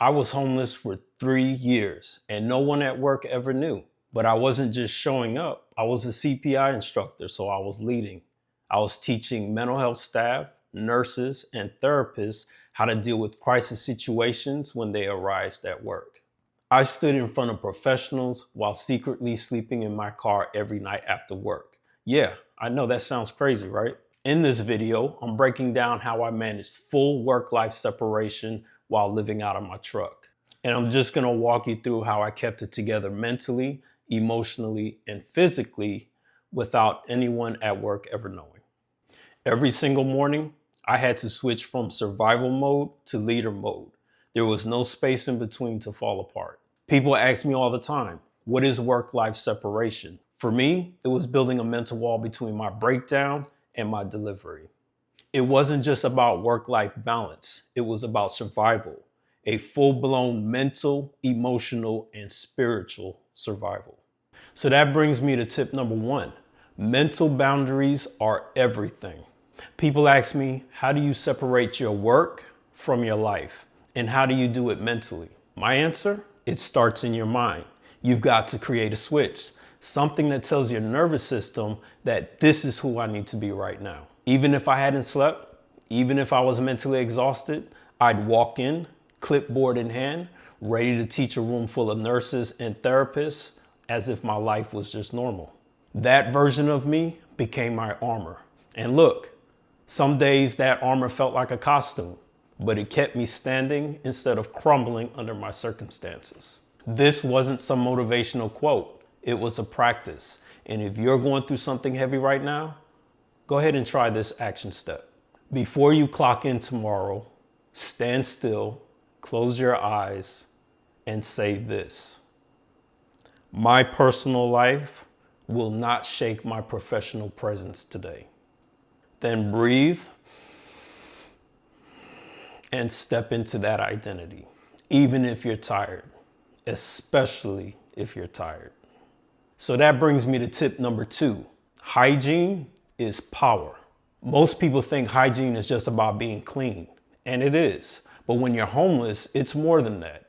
I was homeless for 3 years and no one at work ever knew. But I wasn't just showing up. I was a CPI instructor, so I was leading. I was teaching mental health staff, nurses, and therapists how to deal with crisis situations when they arise at work. I stood in front of professionals while secretly sleeping in my car every night after work. Yeah, I know that sounds crazy, right? In this video, I'm breaking down how I managed full work-life separation while living out of my truck. And I'm just gonna walk you through how I kept it together mentally, emotionally, and physically without anyone at work ever knowing. Every single morning, I had to switch from survival mode to leader mode. There was no space in between to fall apart. People ask me all the time, what is work-life separation? For me, it was building a mental wall between my breakdown and my delivery. It wasn't just about work-life balance. It was about survival, a full-blown mental, emotional, and spiritual survival. So that brings me to tip number 1. Mental boundaries are everything. People ask me, how do you separate your work from your life? And how do you do it mentally? My answer, it starts in your mind. You've got to create a switch, something that tells your nervous system that this is who I need to be right now. Even if I hadn't slept, even if I was mentally exhausted, I'd walk in, clipboard in hand, ready to teach a room full of nurses and therapists as if my life was just normal. That version of me became my armor. And look, some days that armor felt like a costume, but it kept me standing instead of crumbling under my circumstances. This wasn't some motivational quote. It was a practice. And if you're going through something heavy right now, go ahead and try this action step. Before you clock in tomorrow, stand still, close your eyes, and say this: my personal life will not shake my professional presence today. Then breathe and step into that identity, even if you're tired, especially if you're tired. So that brings me to tip number 2. Hygiene is power. Most people think hygiene is just about being clean, and it is. But when you're homeless, it's more than that.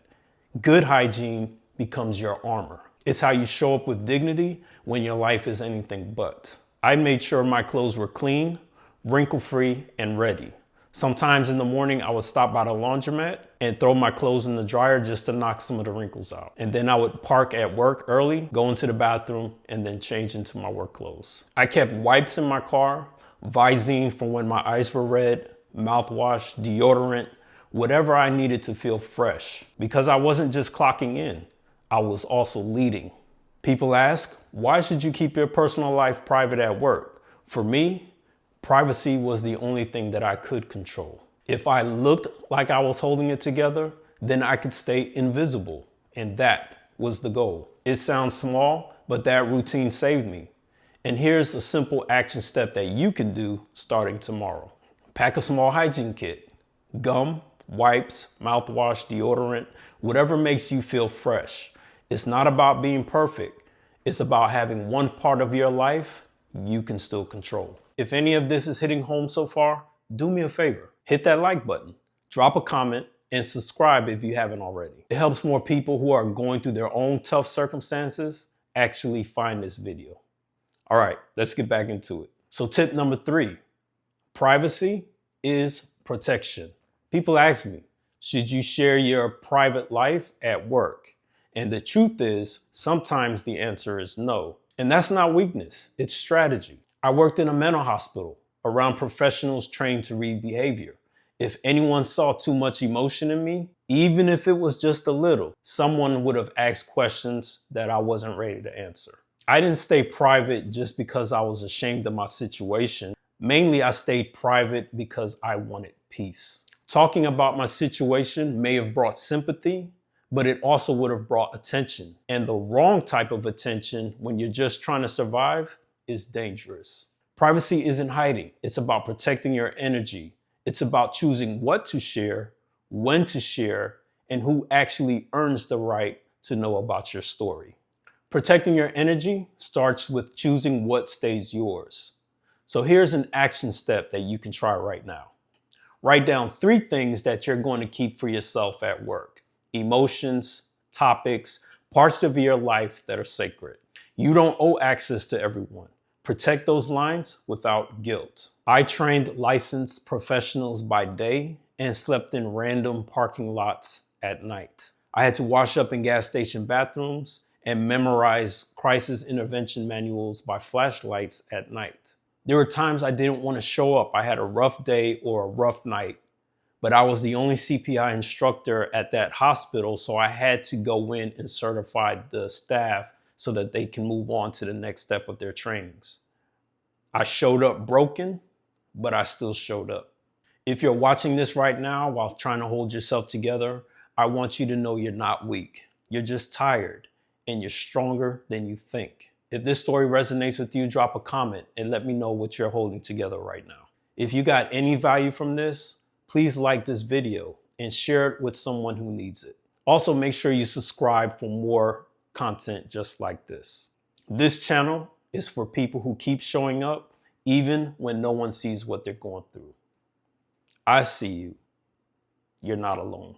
Good hygiene becomes your armor. It's how you show up with dignity when your life is anything but. I made sure my clothes were clean, wrinkle-free, and ready. Sometimes in the morning, I would stop by the laundromat and throw my clothes in the dryer just to knock some of the wrinkles out. And then I would park at work early, go into the bathroom, and then change into my work clothes. I kept wipes in my car, Visine for when my eyes were red, mouthwash, deodorant, whatever I needed to feel fresh. Because I wasn't just clocking in, I was also leading. People ask, why should you keep your personal life private at work? For me, privacy was the only thing that I could control. If I looked like I was holding it together, then I could stay invisible. And that was the goal. It sounds small, but that routine saved me. And here's a simple action step that you can do starting tomorrow. Pack a small hygiene kit. Gum, wipes, mouthwash, deodorant, whatever makes you feel fresh. It's not about being perfect. It's about having one part of your life you can still control. If any of this is hitting home so far, do me a favor. Hit that like button, drop a comment, and subscribe if you haven't already. It helps more people who are going through their own tough circumstances actually find this video. All right, let's get back into it. So tip number 3, privacy is protection. People ask me, should you share your private life at work? And the truth is, sometimes the answer is no. And that's not weakness, it's strategy. I worked in a mental hospital around professionals trained to read behavior. If anyone saw too much emotion in me, even if it was just a little, someone would have asked questions that I wasn't ready to answer. I didn't stay private just because I was ashamed of my situation. Mainly, I stayed private because I wanted peace. Talking about my situation may have brought sympathy, but it also would have brought attention. And the wrong type of attention when you're just trying to survive is dangerous. Privacy isn't hiding. It's about protecting your energy. It's about choosing what to share, when to share, and who actually earns the right to know about your story. Protecting your energy starts with choosing what stays yours. So here's an action step that you can try right now. Write down 3 things that you're going to keep for yourself at work, emotions, topics, parts of your life that are sacred. You don't owe access to everyone. Protect those lines without guilt. I trained licensed professionals by day and slept in random parking lots at night. I had to wash up in gas station bathrooms and memorize crisis intervention manuals by flashlights at night. There were times I didn't want to show up. I had a rough day or a rough night, but I was the only CPI instructor at that hospital, so I had to go in and certify the staff so that they can move on to the next step of their trainings. I showed up broken, but I still showed up. If you're watching this right now while trying to hold yourself together, I want you to know you're not weak. You're just tired, and you're stronger than you think. If this story resonates with you, drop a comment and let me know what you're holding together right now. If you got any value from this, please like this video and share it with someone who needs it. Also, make sure you subscribe for more content just like this. This channel is for people who keep showing up even when no one sees what they're going through. I see you. You're not alone.